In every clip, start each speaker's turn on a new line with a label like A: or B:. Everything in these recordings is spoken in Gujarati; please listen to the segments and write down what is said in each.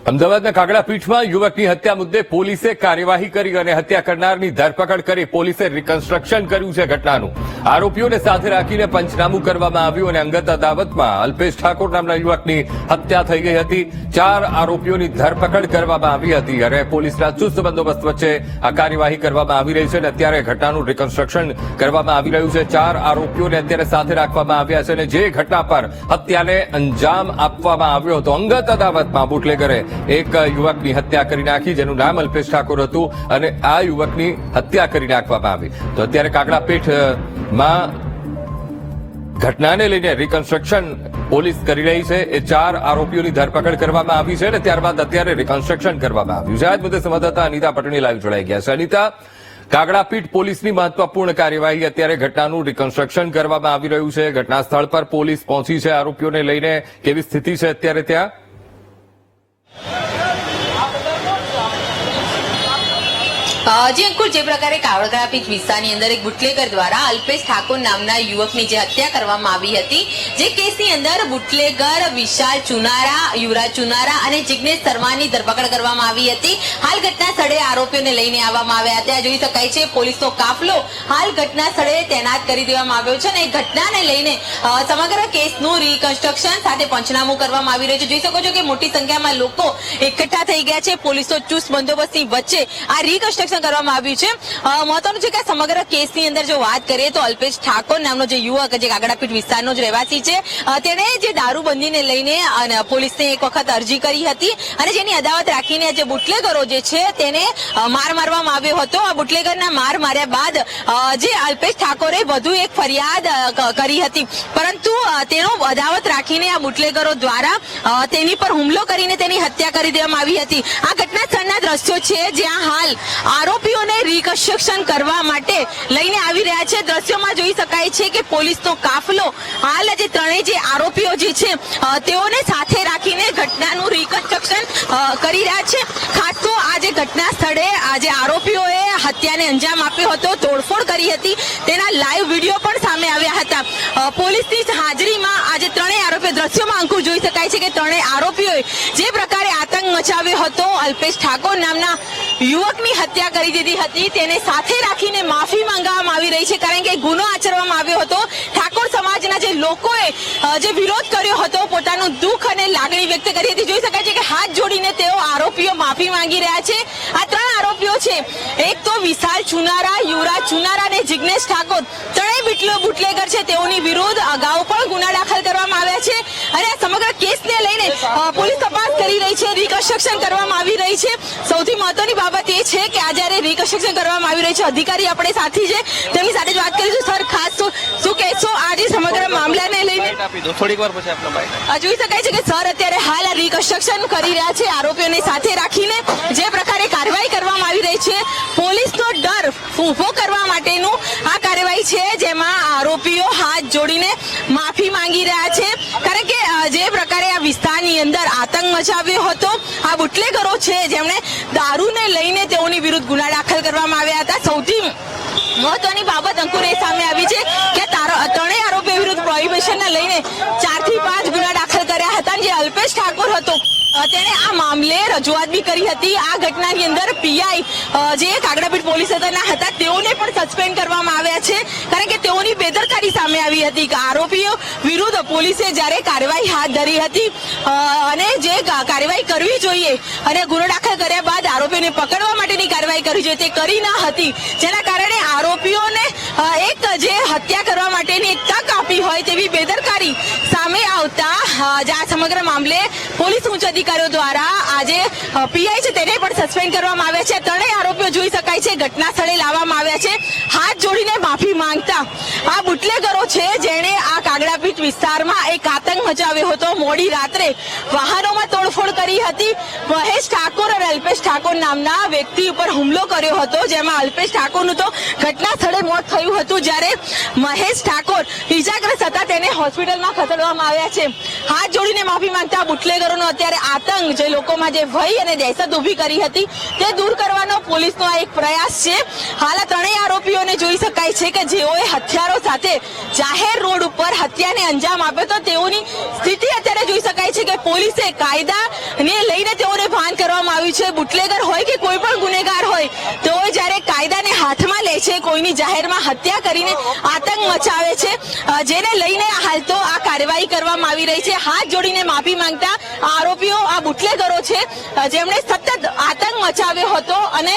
A: અમદાવાદના કાગડાપીઠમાં યુવકની હત્યા મુદ્દે પોલીસે કાર્યવાહી કરી અને હત્યા કરનારની ધરપકડ કરી પોલીસે રિકન્સ્ટ્રક્શન કર્યું છે ઘટનાનું। આરોપીઓને સાથે રાખીને પંચનામું કરવામાં આવ્યું અને અંગત અદાવતમાં અલ્પેશ ઠાકોર નામના યુવકની હત્યા થઈ ગઈ હતી। 4 આરોપીઓની ધરપકડ કરવામાં આવી હતી અને પોલીસના ચુસ્ત બંદોબસ્ત વચ્ચે આ કાર્યવાહી કરવામાં આવી રહી છે અને અત્યારે ઘટનાનું રિકન્સ્ટ્રક્શન કરવામાં આવી રહ્યું છે। 4 આરોપીઓને અત્યારે સાથે રાખવામાં આવ્યા છે અને જે ઘટના પર હત્યાને અંજામ આપવામાં આવ્યો હતો અંગત અદાવતમાં બુટલેગરે એક યુવકની હત્યા કરી નાખી, જેનું નામ અલ્પેશ ઠાકોર હતું અને આ યુવકની હત્યા કરી નાખવામાં આવી। તો અત્યારે કાગડાપીઠમાં ઘટનાને લઈને રિકન્સ્ટ્રક્શન પોલીસ કરી રહી છે। એ 4 આરોપીઓની ધરપકડ કરવામાં આવી છે અને ત્યારબાદ અત્યારે રિકન્સ્ટ્રક્શન કરવામાં આવ્યું છે। આજ મુદ્દે સંવાદદાતા અનિતા પટણી લાઈવ જોડાઈ ગયા છે। અનિતા, કાગડાપીઠ પોલીસની મહત્વપૂર્ણ કાર્યવાહી, અત્યારે ઘટનાનું રિકન્સ્ટ્રક્શન કરવામાં આવી રહ્યું છે, ઘટના સ્થળ પર પોલીસ પહોંચી છે, આરોપીઓને લઈને કેવી સ્થિતિ છે અત્યારે ત્યાં?
B: જી અંકુર, જે પ્રકારે કાગડાપીઠ વિસ્તારની અંદર એક બુટલેગર દ્વારા અલ્પેશ ઠાકોર નામના યુવકની જે હત્યા કરવામાં આવી હતી, જે કેસની અંદર બુટલેગર વિશાલ ચુનારા, યુવરાજ ચુનારા અને જિગ્નેશ શર્માની ધરપકડ કરવામાં આવી હતી। હાલ ઘટના સ્થળે આરોપીઓને લઈને આવવામાં આવ્યા હતા। જોઈ શકાય છે પોલીસનો કાફલો હાલ ઘટના સ્થળે તૈનાત કરી દેવામાં આવ્યો છે અને ઘટનાને લઈને સમગ્ર કેસનું રિકન્સ્ટ્રક્શન સાથે પંચનામું કરવામાં આવી રહ્યું છે। જોઈ શકો છો કે મોટી સંખ્યામાં લોકો એકઠા થઈ ગયા છે। પોલીસનો ચુસ્ત બંદોબસ્તની વચ્ચે આ રિકન્સ્ટ્રક્શન કરવામાં આવ્યું છે। મહત્વનું છે કે સમગ્ર કેસની અંદર જો વાત કરીએ તો અલ્પેશ ઠાકોર નામનો જે યુવક, જે કાગડાપીઠ વિસ્તારનો જ રહેવાસી છે, તેણે જે દારૂબંધીને લઈને પોલીસને એક વખત અરજી કરી હતી અને જેની અદાવત રાખીને જે બુટલેગરો જે છે તેને માર મારવામાં આવ્યો હતો। આ બુટલેગરના માર માર્યા બાદ જે અલ્પેશ ઠાકોરે વધુ એક ફરિયાદ કરી હતી, પરંતુ તેનો અદાવત રાખીને આ બુટલેગરો દ્વારા તેની પર હુમલો કરીને તેની હત્યા કરી દેવામાં આવી હતી। આ ઘટના સ્થળના દ્રશ્યો છે જ્યાં હાલ આરોપીઓને રિકન્સ્ટ્રક્શન કરવા માટે લઈને આવી રહ્યા છે। દ્રશ્યોમાં જોઈ શકાય છે કે પોલીસનો કાફલો હાલ જે ત્રણેય જે આરોપીઓ જે છે તેઓને સાથે રાખીને ઘટનાનું રિકન્સ્ટ્રક્શન કરી રહ્યા છે। ખાસ તો આ જે ઘટના સ્થળે આ જે આરોપીઓએ હત્યાને અંજામ આપ્યો હતો, તોડફોડ કરી હતી, તેના લાઈવ વિડીયો પણ સામે આવ્યા હતા। પોલીસની હાજરીમાં આજે ત્રણેય આરોપીઓ, દ્રશ્યોમાં અંકુર જોઈ શકાય છે કે ત્રણેય આરોપીઓએ જે પ્રકારે આતંક મચાવ્યો હતો, અલ્પેશ ઠાકોર નામના યુવકની હત્યા કરી દીધી હતી, તેને સાથે રાખીને માફી માંગવામાં આવી રહી છે, કારણ કે ગુનો આચરવામાં આવ્યો હતો। ઠાકોર સમાજના જે લોકોએ જે વિરોધ કર્યો હતો, પોતાનું દુઃખ અને લાગણી વ્યક્ત કરી હતી। જોઈ શકાય છે કે હાથ જોડીને તેઓ આરોપીઓ માફી માંગી રહ્યા છે। આ 3 આરોપીઓ છે, એક તો વિશાલ ચુનારા, યુવરાજ ચુનારા અને જિગ્નેશ ઠાકોર, ત્રણેય બુટલેગર છે, તેઓની વિરુદ્ધ અગાઉ પણ ગુના દાખલ કરવામાં આવ્યા છે અને આ સમગ્ર કેસને લઈને પોલીસ તપાસ કરી રહી છે, રિકન્સ્ટ્રક્શન કરવામાં આવી રહી છે। સૌથી મહત્વની બાબત એ છે કે આ જ્યારે રિકન્સ્ટ્રક્શન કરવામાં આવી રહી છે, અધિકારી આપણે સાથી છે, તેમની સાથે જ વાત કરીશું। સર, ખાસ શું કહેશો આજે સમગ્ર મામલાને લઈને?
C: થોડીક વાર પછી આપનો ભાઈ
B: જોઈ શકાય છે કે સર અત્યારે હાલ આ રિકન્સ્ટ્રક્શન કરી રહ્યા છે, આરોપીઓને સાથે રાખીને જે પ્રકારે કાર્યવાહી કરવામાં આવી રહી છે, પોલીસનો ડર ઊભો કરવા માટેનું આ કાર્યવાહી છે, જેમાં આરોપીઓ હાથ જોડીને માફી માંગી રહ્યા છે, કારણ કે જે પ્રકારે આ વિસ્તારની અંદર આતંક મચાવ્યો હતો, આ બુટલેગરો છે જેમણે દારૂને લઈને તેઓની વિરુદ્ધ ગુના દાખલ કરવામાં આવ્યા હતા। સૌથી મહત્વની બાબત અંકુર એ સામે આવી છે કે ત્રણેય આરોપીઓ વિરુદ્ધ પ્રોહિબિશનને લઈને 4 થી 5 ગુના દાખલ કર્યા હતા। જે અલ્પેશ ઠાકોર હતો તેણે આ મામલે રજૂઆત બી કરી હતી। આ ઘટનાની અંદર પીઆઈ જે કાગડાપીઠ પોલીસ હતા તેઓને પણ સસ્પેન્ડ કરવામાં આવ્યા છે, કારણ કે તેઓની બેદરકારી સામે આવી હતી કે આરોપીઓ વિરુદ્ધ પોલીસે જ્યારે કાર્યવાહી હાથ ધરી હતી અને જે કાર્યવાહી કરવી જોઈએ અને ગુનો દાખલ કર્યા બાદ આરોપીઓને પકડવા માટેની કાર્યવાહી કરવી જોઈએ તે કરી ન હતી, જેના કારણે આરોપીઓને એક જે હત્યા કરવા માટેની એક તક આપી હોય તેવી બેદરકારી સામે આવતા આ સમગ્ર મામલે પોલીસ ઉચ્ચ અધિકારીઓ દ્વારા આજે પીઆઈ છે તેને પણ સસ્પેન્ડ કરવામાં આવ્યા છે। ત્રણેય આરોપીઓ જોઈ શકાય છે ઘટના સ્થળે લાવવામાં આવ્યા છે, હાથ જોડીને માફી માંગતા આ બુટલેગરો છે જેણે આ કાગડાપીઠ વિસ્તારમાં એક આતંક મચાવ્યો હતો। મોડી રાત્રે વાહનોમાં તોડફોડ કરી હતી, મહેશ ઠાકોર અને અલ્પેશ ઠાકોર નામના વ્યક્તિ ઉપર હુમલો કર્યો હતો, જેમાં અલ્પેશ ઠાકોરનું તો ઘટના સ્થળે મોત થયું હતું, જ્યારે મહેશ ઠાકોર ઇજાગ્રસ્ત હતા, તેને હોસ્પિટલમાં ખસેડવામાં આવ્યા છે। હાથ જોડીને માફી માંગતા બુટલેગરોનો અત્યારે આતંક, જે લોકોમાં જે ભય અને દહેશત ઉભી કરી હતી તે દૂર કરવાનો પોલીસનો આ એક પ્રયાસ છે। હાલ આ ત્રણેય આરોપીઓને જોઈ શકાય છે કે જેઓએ હથિયારો સાથે જાહેર રોડ ઉપર હત્યાને અંજામ આપ્યો તો તેઓની સ્થિતિ અત્યારે જોઈ શકાય છે કે પોલીસે કાયદાને લઈને તેઓને ભાન આવ્યું છે. બુટલેગર હોય કે કોઈ પણ ગુનેગાર હોય તેઓ જ્યારે કાયદાને હાથમાં લે છે, કોઈની જાહેરમાં હત્યા કરીને આતંક મચાવે છે, જેને લઈને હાલ તો આ કાર્યવાહી કરવામાં આવી રહી છે. હાથ જોડીને માફી માંગતા આરોપીઓ આ બુટલેગરો છે, જેમણે સતત આતંક મચાવ્યો હતો અને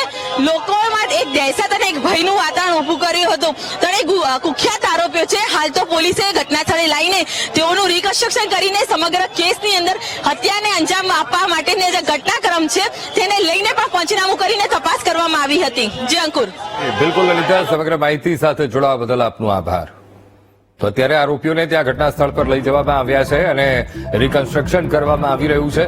B: લોકોમાં એક દહેશત અને એક ભયનું વાતાવરણ ઊભું કર્યું હતું. ત્રણેય કુખ્યાત આરોપીઓ છે. હાલ તો પોલીસે ઘટના સ્થળે લાવીને તેઓનું રિકન્સ્ટ્રક્શન કરીને સમગ્ર કેસની અંદર હત્યાને અંજામ આપવા માટેની જે ઘટનાક્રમ છે તેને લઈને પણ પંચનામું કરીને તપાસ કરવામાં આવી હતી. જી અંકુર.
A: બિલકુલ લલિતા, સમગ્ર માહિતી સાથે જોડાવા બદલ આપનો આભાર. તો અત્યારે આરોપીઓને ત્યાં ઘટના સ્થળ પર લઈ જવામાં આવ્યા છે અને રિકન્સ્ટ્રક્શન કરવામાં આવી રહ્યું છે.